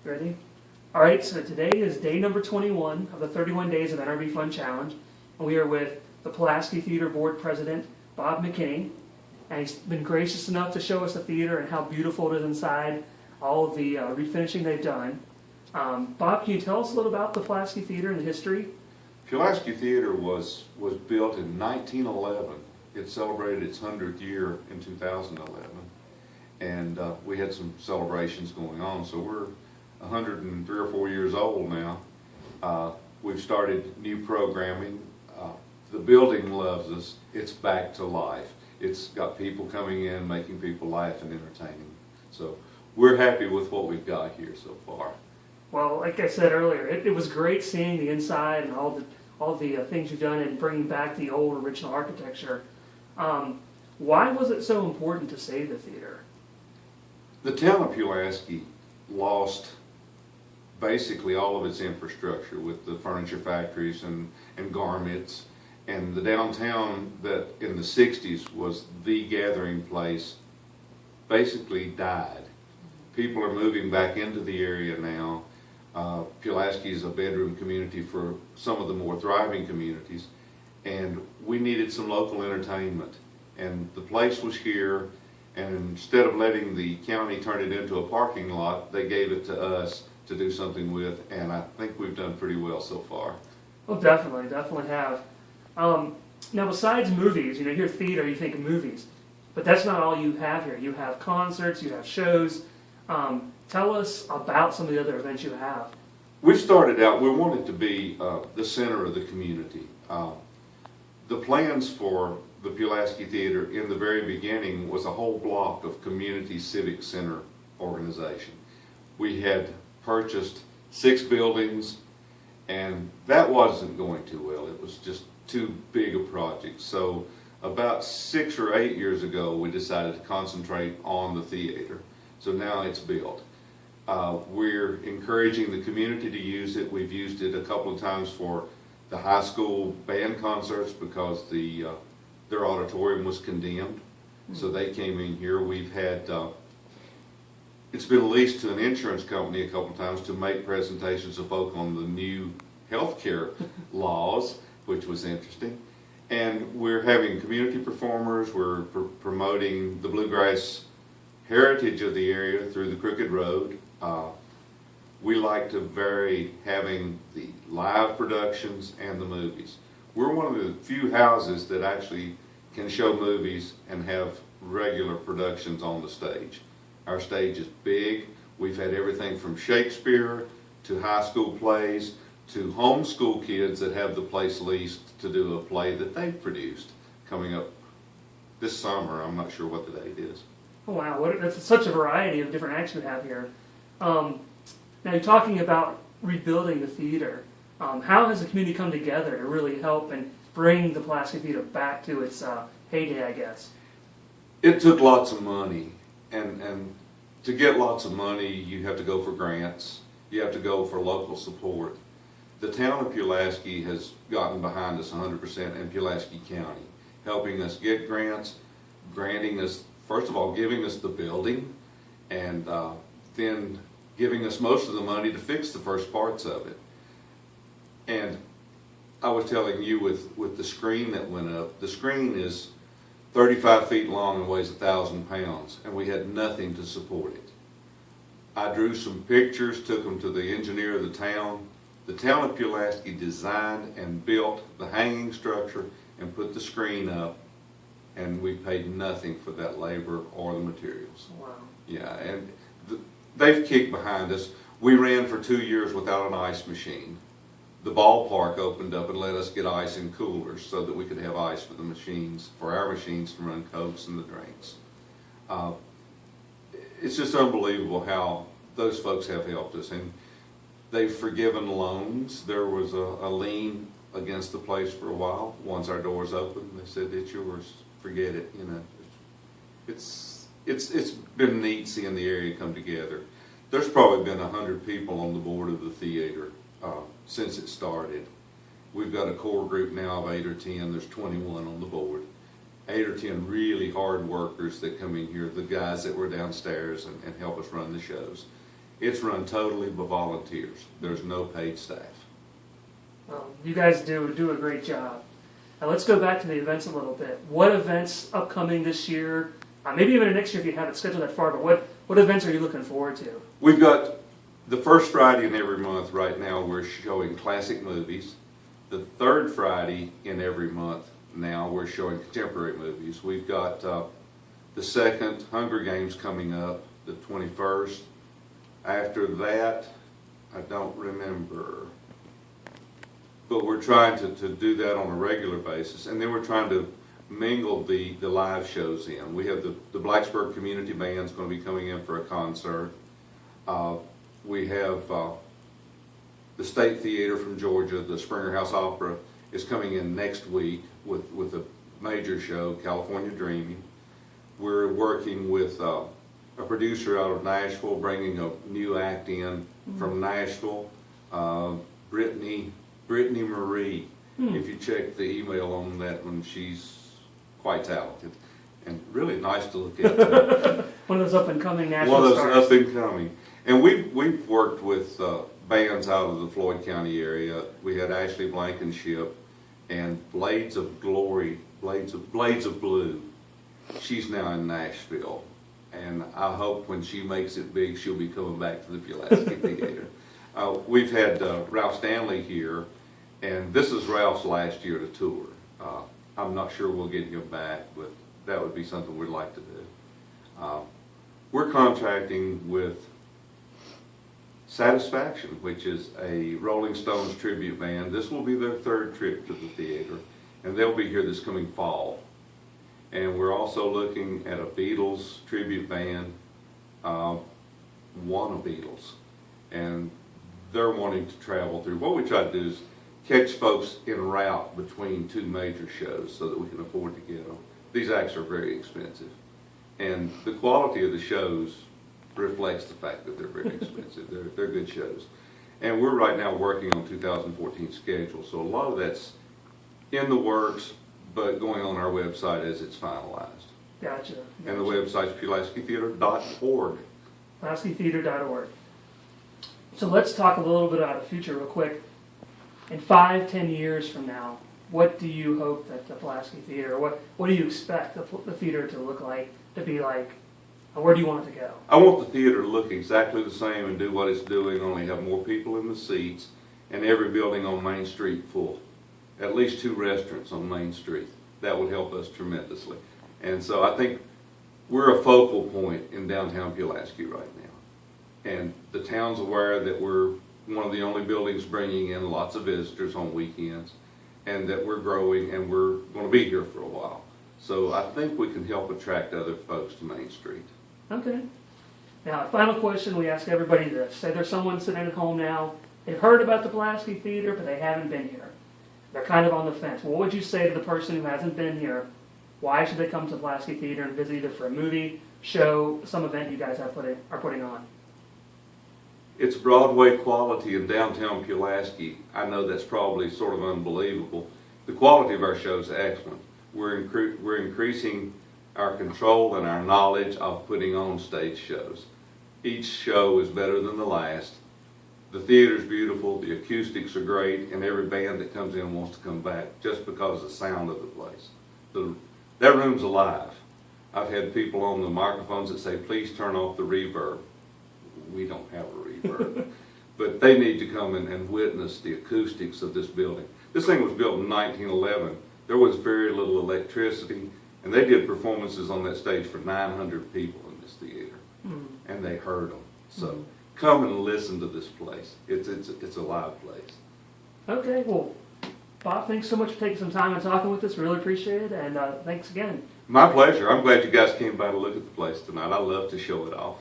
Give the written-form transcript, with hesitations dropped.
Ready? All right, so today is day number 21 of the 31 Days of NRB Fun Challenge. And we are with the Pulaski Theatre Board President, Bob McKinney. And he's been gracious enough to show us the theater and how beautiful it is inside, all of the refinishing they've done. Bob, can you tell us a little about the Pulaski Theatre and the history? Pulaski Theatre was built in 1911. It celebrated its 100th year in 2011. And we had some celebrations going on, so we're 103 or 4 years old now. We've started new programming. The building loves us. It's back to life. It's got people coming in, making people laugh and entertaining. So we're happy with what we've got here so far. Well, like I said earlier, it was great seeing the inside and all the things you've done and bringing back the old original architecture. Why was it so important to save the theater? The town of Pulaski lost basically all of its infrastructure with the furniture factories and garments, and the downtown that in the 60s was the gathering place basically died. People are moving back into the area now. Pulaski is a bedroom community for some of the more thriving communities, and we needed some local entertainment, and the place was here. And instead of letting the county turn it into a parking lot, they gave it to us to do something with, and I think we've done pretty well so far. Well, definitely have. Now, besides movies, you hear theater, you think of movies, but that's not all you have here. You have concerts, you have shows. Tell us about some of the other events you have. We started out, we wanted to be the center of the community. The plans for the Pulaski Theatre in the very beginning was a whole block of community civic center organization. We had purchased 6 buildings, and that wasn't going too well. It was just too big a project. So about 6 or 8 years ago, we decided to concentrate on the theater. So now it's built. We're encouraging the community to use it. We've used it a couple of times for the high school band concerts because their auditorium was condemned, so they came in here. We've had, it's been leased to an insurance company a couple times to make presentations of folk on the new healthcare laws, which was interesting. And we're having community performers. We're promoting the bluegrass heritage of the area through the Crooked Road. We like to vary having the live productions and the movies. We're one of the few houses that actually can show movies and have regular productions on the stage. Our stage is big. We've had everything from Shakespeare to high school plays to homeschool kids that have the place leased to do a play that they've produced coming up this summer. I'm not sure what the date is. Oh, wow, that's such a variety of different acts we have here. Now, you're talking about rebuilding the theater. How has the community come together to really help and bring the Pulaski Theatre back to its heyday, I guess? It took lots of money, and to get lots of money, you have to go for grants. You have to go for local support. The town of Pulaski has gotten behind us 100% in Pulaski County, helping us get grants, granting us, first of all, giving us the building, and then giving us most of the money to fix the first parts of it. And I was telling you with the screen that went up, the screen is 35 feet long and weighs 1,000 pounds, and we had nothing to support it. I drew some pictures, took them to the engineer of the town. The town of Pulaski designed and built the hanging structure and put the screen up, and we paid nothing for that labor or the materials. Wow. Yeah, and they've kicked behind us. We ran for 2 years without an ice machine. The ballpark opened up and let us get ice in coolers so that we could have ice for the machines, for our machines to run Cokes and the drinks. It's just unbelievable how those folks have helped us, and they've forgiven loans. There was a lien against the place for a while. Once our doors opened, they said, "It's yours, forget it." It's been neat seeing the area come together. There's probably been 100 people on the board of the theater since it started. We've got a core group now of 8 or 10. There's 21 on the board. 8 or 10 really hard workers that come in here, the guys that were downstairs and help us run the shows. It's run totally by volunteers. There's no paid staff. Well, you guys do a great job. Now let's go back to the events a little bit. What events upcoming this year? Maybe even next year if you haven't scheduled that far. But what events are you looking forward to? We've got the first Friday in every month right now. We're showing classic movies. The third Friday in every month now we're showing contemporary movies. We've got the second Hunger Games coming up, the 21st. After that, I don't remember. But we're trying to do that on a regular basis. And then we're trying to mingle the live shows in. We have the Blacksburg Community Band's going to be coming in for a concert. We have the State Theater from Georgia, the Springer House Opera, is coming in next week with a major show, California Dreaming. We're working with a producer out of Nashville, bringing a new act in from Nashville, Brittany Marie. If you check the email on that one, she's quite talented and really nice to look at. One of those up and coming national One of those stars. up and coming. And we've worked with bands out of the Floyd County area. We had Ashley Blankenship and Blades of Glory, Blades of Blue. She's now in Nashville. And I hope when she makes it big, she'll be coming back to the Pulaski Theatre. We've had Ralph Stanley here, and this is Ralph's last year to tour. I'm not sure we'll get him back, but that would be something we'd like to do. We're contracting with Satisfaction, which is a Rolling Stones tribute band. This will be their third trip to the theater, and they'll be here this coming fall. And we're also looking at a Beatles tribute band, one of Beatles, and they're wanting to travel through. What we try to do is catch folks en route between two major shows so that we can afford to get them. These acts are very expensive, and the quality of the shows reflects the fact that they're very expensive. They're good shows. And we're right now working on 2014 schedule, so a lot of that's in the works, but going on our website as it's finalized. Gotcha. And the website's PulaskiTheater.org. PulaskiTheater.org. So let's talk a little bit about the future real quick. In 5-10 years from now, what do you hope that the Pulaski Theater, what do you expect the theater to look like, to be like? Where do you want it to go? I want the theater to look exactly the same and do what it's doing, only have more people in the seats, and every building on Main Street full. At least 2 restaurants on Main Street. That would help us tremendously. And so I think we're a focal point in downtown Pulaski right now. And the town's aware that we're one of the only buildings bringing in lots of visitors on weekends, and that we're growing and we're going to be here for a while. So I think we can help attract other folks to Main Street. Okay. Now, final question we ask everybody this. Say there's someone sitting at home now, they've heard about the Pulaski Theater, but they haven't been here. They're kind of on the fence. What would you say to the person who hasn't been here? Why should they come to Pulaski Theater and visit either for a movie, show, some event you guys are putting on? It's Broadway quality in downtown Pulaski. I know that's probably sort of unbelievable. The quality of our show is excellent. We're increasing our control and our knowledge of putting on stage shows. Each show is better than the last. The theater's beautiful, the acoustics are great, and every band that comes in wants to come back just because of the sound of the place. That room's alive. I've had people on the microphones that say, please turn off the reverb. We don't have a reverb. But they need to come in and witness the acoustics of this building. This thing was built in 1911. There was very little electricity, and they did performances on that stage for 900 people in this theater, and they heard them. So come and listen to this place. It's a live place. Okay, well, Bob, thanks so much for taking some time and talking with us. Really appreciate it, and thanks again. My pleasure. I'm glad you guys came by to look at the place tonight. I love to show it off.